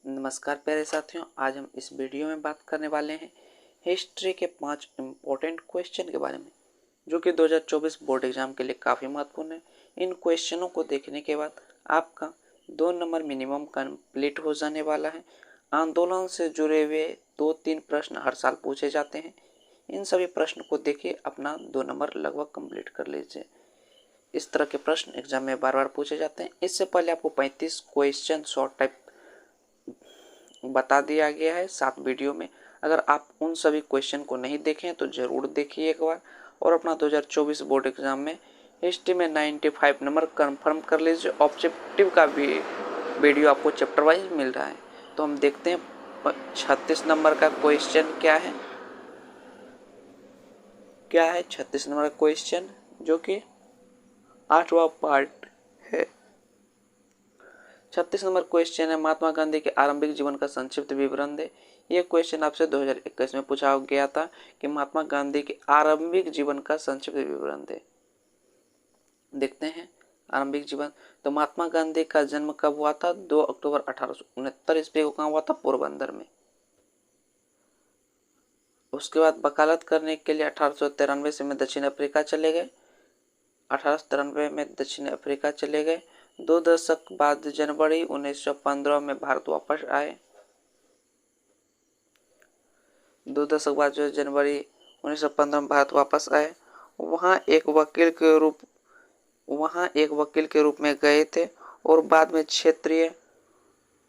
नमस्कार प्यारे साथियों, आज हम इस वीडियो में बात करने वाले हैं हिस्ट्री के 5 इम्पोर्टेंट क्वेश्चन के बारे में, जो कि 2024 बोर्ड एग्जाम के लिए काफ़ी महत्वपूर्ण है। इन क्वेश्चनों को देखने के बाद आपका 2 नंबर मिनिमम कंप्लीट हो जाने वाला है। आंदोलन से जुड़े हुए 2-3 प्रश्न हर साल पूछे जाते हैं। इन सभी प्रश्न को देखिए, अपना 2 नंबर लगभग कंप्लीट कर लीजिए। इस तरह के प्रश्न एग्जाम में बार बार पूछे जाते हैं। इससे पहले आपको 35 क्वेश्चन शॉर्ट टाइप बता दिया गया है 7 वीडियो में। अगर आप उन सभी क्वेश्चन को नहीं देखें तो ज़रूर देखिए एक बार, और अपना 2024 बोर्ड एग्जाम में हिस्ट्री में 95 नंबर कंफर्म कर लीजिए। ऑब्जेक्टिव का भी वीडियो आपको चैप्टर वाइज मिल रहा है। तो हम देखते हैं 36 नंबर का क्वेश्चन क्या है। 36 नंबर का क्वेश्चन, जो कि 8वां पार्ट है। 36 नंबर क्वेश्चन है, महात्मा गांधी के आरंभिक जीवन का संक्षिप्त विवरण दे। यह क्वेश्चन आपसे 2021 में पूछा गया था कि महात्मा गांधी के आरंभिक जीवन का संक्षिप्त विवरण दे। देखते हैं आरंभिक जीवन। तो महात्मा गांधी का जन्म कब हुआ था? 2 अक्टूबर 1869 ईस्वी को। कहाँ हुआ था? पोरबंदर में। उसके बाद वकालत करने के लिए 1893 में दक्षिण अफ्रीका चले गए। 1893 में दक्षिण अफ्रीका चले गए। 2 दशक बाद जनवरी 1915 में भारत वापस आए। 2 दशक बाद जो जनवरी 1915 में भारत वापस आए। वहाँ एक वकील के रूप में गए थे, और बाद में क्षेत्रीय,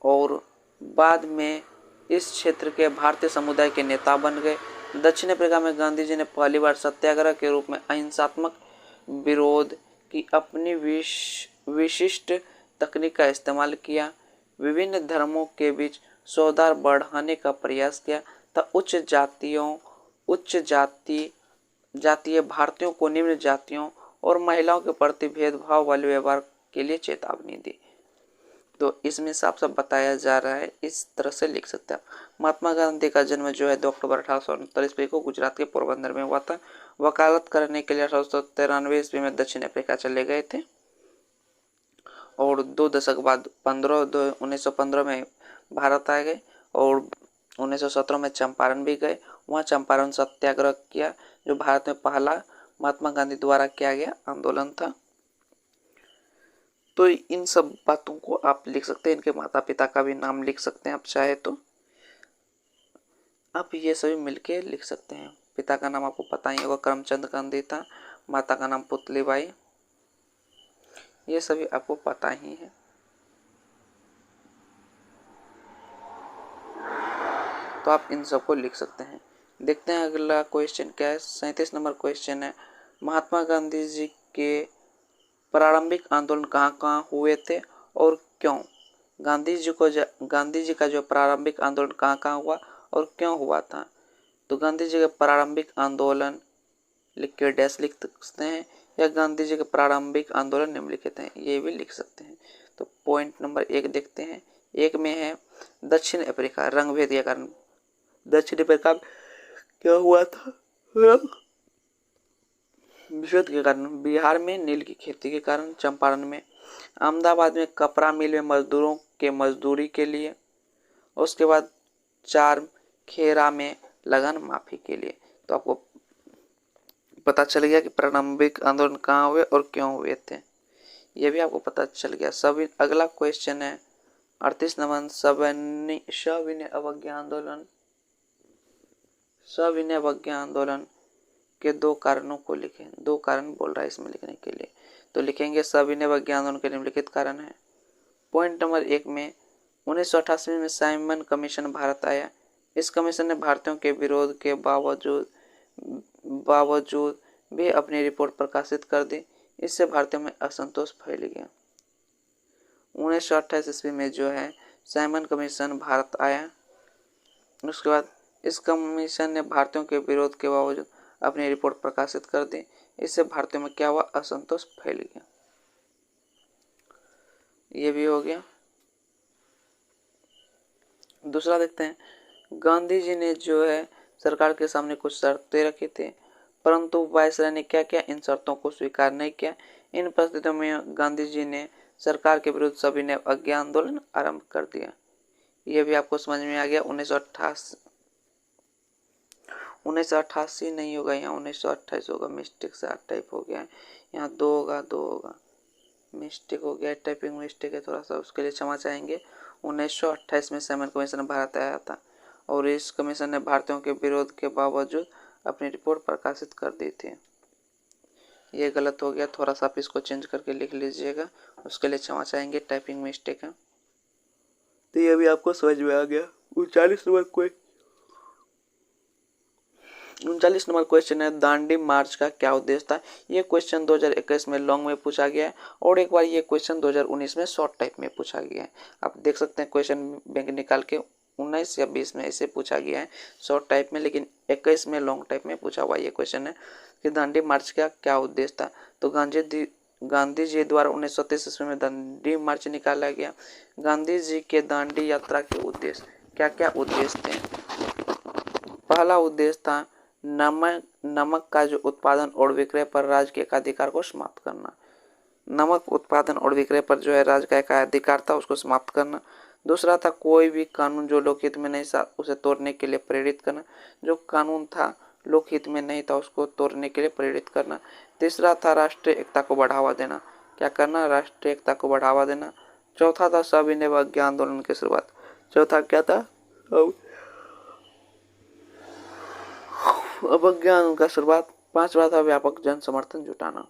और बाद में इस क्षेत्र के भारतीय समुदाय के नेता बन गए। दक्षिण अफ्रीका में गांधी जी ने पहली बार सत्याग्रह के रूप में अहिंसात्मक विरोध की अपनी विशिष्ट तकनीक का इस्तेमाल किया। विभिन्न धर्मों के बीच सौहार्द बढ़ाने का प्रयास किया तथा जातीय भारतीयों को निम्न जातियों और महिलाओं के प्रति भेदभाव वाले व्यवहार के लिए चेतावनी दी। तो इसमें साफ साफ बताया जा रहा है, इस तरह से लिख सकते हैं। महात्मा गांधी का जन्म जो है 2 अक्टूबर 1869 ईस्वी को गुजरात के पोरबंदर में हुआ था। वकालत करने के लिए 1893 ईस्वी में दक्षिण अफ्रीका चले गए थे, और 2 दशक बाद 1915 में भारत आ गए, और 1917 में चंपारण भी गए। वहाँ चंपारण सत्याग्रह किया, जो भारत में पहला महात्मा गांधी द्वारा किया गया आंदोलन था। तो इन सब बातों को आप लिख सकते हैं। इनके माता पिता का भी नाम लिख सकते हैं आप चाहे तो। आप ये सभी मिलके लिख सकते हैं। पिता का नाम आपको पता ही होगा, करमचंद गांधी था। माता का नाम पुतलीबाई। ये सभी आपको पता ही है। तो आप इन सबको लिख सकते हैं। देखते हैं अगला क्वेश्चन क्या है। 37 नंबर क्वेश्चन है, महात्मा गांधी जी के प्रारंभिक आंदोलन कहाँ कहाँ हुए थे और क्यों? गांधी जी का जो प्रारंभिक आंदोलन कहाँ कहाँ हुआ और क्यों हुआ था? तो गांधी जी का प्रारंभिक आंदोलन लिख के डैश लिख सकते हैं, या गांधी जी के प्रारंभिक आंदोलन निम्नलिखित हैं, ये भी लिख सकते हैं। तो पॉइंट नंबर 1 देखते हैं। 1 में है दक्षिण अफ्रीका, रंगभेद के कारण। दक्षिण अफ्रीका क्या हुआ था? विषद के कारण। बिहार में नील की खेती के कारण। चंपारण में। अहमदाबाद में कपड़ा मिल में मजदूरों के मजदूरी के लिए। उसके बाद 4 खेरा में लगन माफी के लिए। तो आपको पता चल गया कि प्रारंभिक आंदोलन कहाँ हुए और क्यों हुए थे, ये भी आपको पता चल गया। अगला क्वेश्चन है 38 नंबर, सविनय अवज्ञा आंदोलन। सविनय अवज्ञा आंदोलन के 2 कारणों को लिखें। 2 कारण बोल रहा है इसमें लिखने के लिए, तो लिखेंगे सविनय अवज्ञा आंदोलन के निम्नलिखित कारण है। पॉइंट नंबर 1 में 1988 में साइमन कमीशन भारत आया। इस कमीशन ने भारतीयों के विरोध के बावजूद भी अपनी रिपोर्ट प्रकाशित कर दी। इससे भारतीयों में असंतोष फैल गया। 1928 ईस्वी में जो है साइमन कमीशन भारत आया। उसके बाद इस कमीशन ने भारतीयों के विरोध के बावजूद अपनी रिपोर्ट प्रकाशित कर दी। इससे भारतीयों में क्या हुआ? असंतोष फैल गया। ये भी हो गया। दूसरा देखते हैं, गांधी जी ने जो है सरकार के सामने कुछ शर्तें रखी थी, परंतु वायसराय ने क्या किया? इन शर्तों को स्वीकार नहीं किया। इन परिस्थितियों में गांधी जी ने सरकार के विरुद्ध सविनय अवज्ञा आंदोलन आरंभ कर दिया। ये भी आपको समझ में आ गया। 1988 नहीं होगा, यहाँ 1928 होगा, मिस्टेक से 8 टाइप हो गया है, यहाँ 2 होगा, 2 होगा, मिस्टेक हो गया, टाइपिंग मिस्टेक है थोड़ा सा, उसके लिए क्षमा चाहेंगे। 1928 में सैमन कमीशन भारत आया था और इस कमीशन ने भारतीयों के विरोध के बावजूद अपनी रिपोर्ट प्रकाशित कर दी थी। ये गलत हो गया, थोड़ा सा आप इसको चेंज करके लिख लीजिएगा, उसके लिए क्षमा चाहेंगे, टाइपिंग मिस्टेक है। तो ये भी आपको समझ में आ गया। 39 नंबर क्वेश्चन है, दांडी मार्च का क्या उद्देश्य था। ये क्वेश्चन 2021 में लॉन्ग में पूछा गया है और एक बार ये क्वेश्चन 2019 में शॉर्ट टाइप में पूछा गया है। आप देख सकते हैं क्वेश्चन बैंक निकाल के 19 या 20 में इसे पूछा गया है शॉर्ट टाइप में, लेकिन 21 में लॉन्ग टाइप में पूछा हुआ ये क्वेश्चन है कि दांडी मार्च का क्या उद्देश्य था। तो गांधी जी द्वारा 1930 ईस्वी में दांडी मार्च निकाला गया। गांधी जी के दांडी यात्रा के उद्देश्य क्या क्या उद्देश्य थे। पहला उद्देश्य था नमक का जो उत्पादन और विक्रय पर राज्य के एकाधिकार को समाप्त करना। नमक उत्पादन और विक्रय पर जो है राज्य का एकाधिकार था उसको समाप्त करना। दूसरा था कोई भी कानून जो लोकहित में नहीं था उसे तोड़ने के लिए प्रेरित करना। जो कानून था लोकहित में नहीं था उसको तोड़ने के लिए प्रेरित करना। तीसरा था राष्ट्रीय एकता को बढ़ावा देना। क्या करना, राष्ट्रीय एकता को बढ़ावा देना। चौथा था सविनय अवज्ञा आंदोलन की शुरुआत। चौथा क्या था, अवज्ञा आंदोलन का शुरुआत। पांचवा था व्यापक जन समर्थन जुटाना।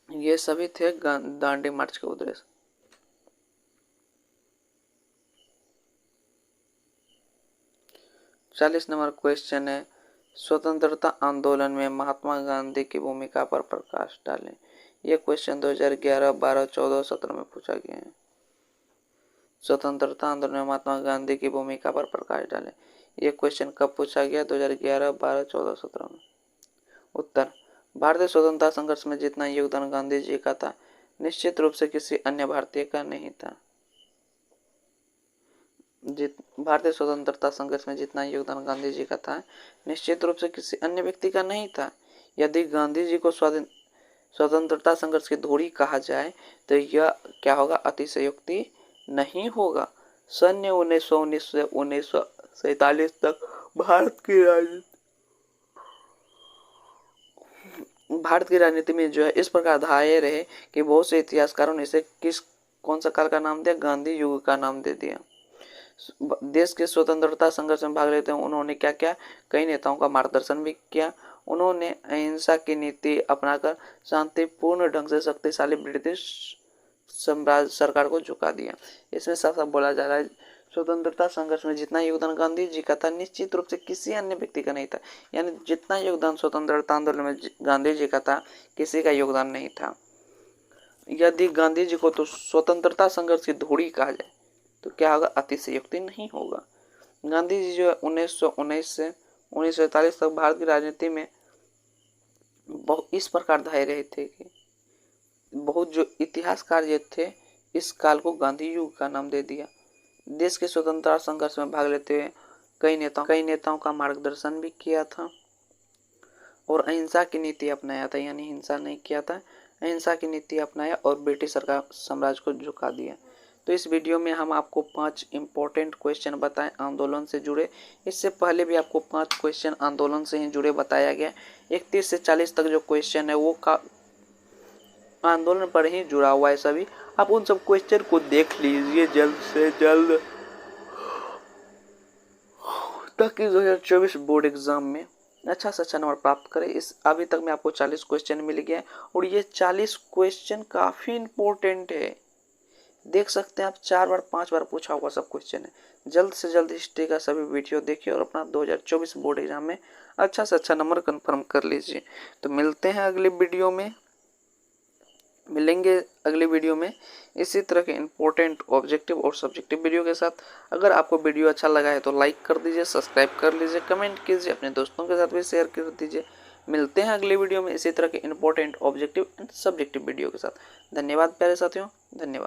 ये सभी थे दांडी मार्च के उद्देश्य। 40 नंबर क्वेश्चन है, स्वतंत्रता आंदोलन में महात्मा गांधी की भूमिका पर प्रकाश डालें। यह क्वेश्चन 2011, 12, 14, 17 में पूछा गया है। स्वतंत्रता आंदोलन में महात्मा गांधी की भूमिका पर प्रकाश डालें। यह क्वेश्चन कब पूछा गया, 2011, 12, 14, 17 में। उत्तर, भारतीय स्वतंत्रता संघर्ष में जितना योगदान गांधी जी का था निश्चित रूप से किसी अन्य भारतीय का नहीं था। भारतीय स्वतंत्रता संघर्ष में जितना योगदान गांधी जी का था निश्चित रूप से किसी अन्य व्यक्ति का नहीं था। यदि गांधी जी को स्वतंत्रता संघर्ष की धोड़ी कहा जाए तो यह क्या होगा, अतिशयोक्ति नहीं होगा। सन 1919 से 1947 तक भारत की राजनीति में जो है इस प्रकार धाये रहे कि बहुत से इतिहासकारों ने इसे कौन सा काल का नाम दिया, गांधी युग का नाम दे दिया। देश के स्वतंत्रता संघर्ष में भाग लेते हैं उन्होंने क्या किया, कई नेताओं का मार्गदर्शन भी किया। उन्होंने अहिंसा की नीति अपनाकर शांतिपूर्ण ढंग से शक्तिशाली ब्रिटिश साम्राज्य सरकार को झुका दिया। इसमें साफ साफ बोला जा रहा है स्वतंत्रता संघर्ष में जितना योगदान गांधी जी का था निश्चित रूप से किसी अन्य व्यक्ति का नहीं था। यानी जितना योगदान स्वतंत्रता आंदोलन में गांधी जी का था किसी का योगदान नहीं था। यदि गांधी जी को तो स्वतंत्रता संघर्ष की धोड़ी कहा जाए तो क्या होगा, अतिशयोक्ति नहीं होगा। गांधी जी जो 1919 से 1947 तक भारत की राजनीति में इस प्रकार धाये रहे थे कि बहुत जो इतिहासकार ये थे इस काल को गांधी युग का नाम दे दिया। देश के स्वतंत्रता संघर्ष में भाग लेते हुए कई नेताओं का मार्गदर्शन भी किया था और अहिंसा की नीति अपनाया था, यानी हिंसा नहीं किया था, अहिंसा की नीति अपनाया और ब्रिटिश सरकार साम्राज्य को झुका दिया। तो इस वीडियो में हम आपको 5 इंपॉर्टेंट क्वेश्चन बताएं आंदोलन से जुड़े। इससे पहले भी आपको 5 क्वेश्चन आंदोलन से ही जुड़े बताया गया। 31 से 40 तक जो क्वेश्चन है वो आंदोलन पर ही जुड़ा हुआ है सभी। आप उन सब क्वेश्चन को देख लीजिए जल्द से जल्द, ताकि 2024 बोर्ड एग्जाम में अच्छा से अच्छा नंबर प्राप्त करें। अभी तक में आपको 40 क्वेश्चन मिल गया और ये 40 क्वेश्चन काफ़ी इंपॉर्टेंट है। देख सकते हैं आप 4 बार 5 बार पूछा हुआ सब क्वेश्चन है। जल्द से जल्द हिस्ट्री का सभी वीडियो देखिए और अपना 2024 बोर्ड एग्जाम में अच्छा से अच्छा नंबर कंफर्म कर लीजिए। तो मिलते हैं अगले वीडियो में, मिलेंगे अगले वीडियो में इसी तरह के इंपॉर्टेंट ऑब्जेक्टिव और सब्जेक्टिव वीडियो के साथ। अगर आपको वीडियो अच्छा लगा है तो लाइक कर दीजिए, सब्सक्राइब कर लीजिए, कमेंट कीजिए, अपने दोस्तों के साथ भी शेयर कर दीजिए। मिलते हैं अगले वीडियो में इसी तरह के important objective and subjective video के साथ। धन्यवाद प्यारे साथियों, धन्यवाद।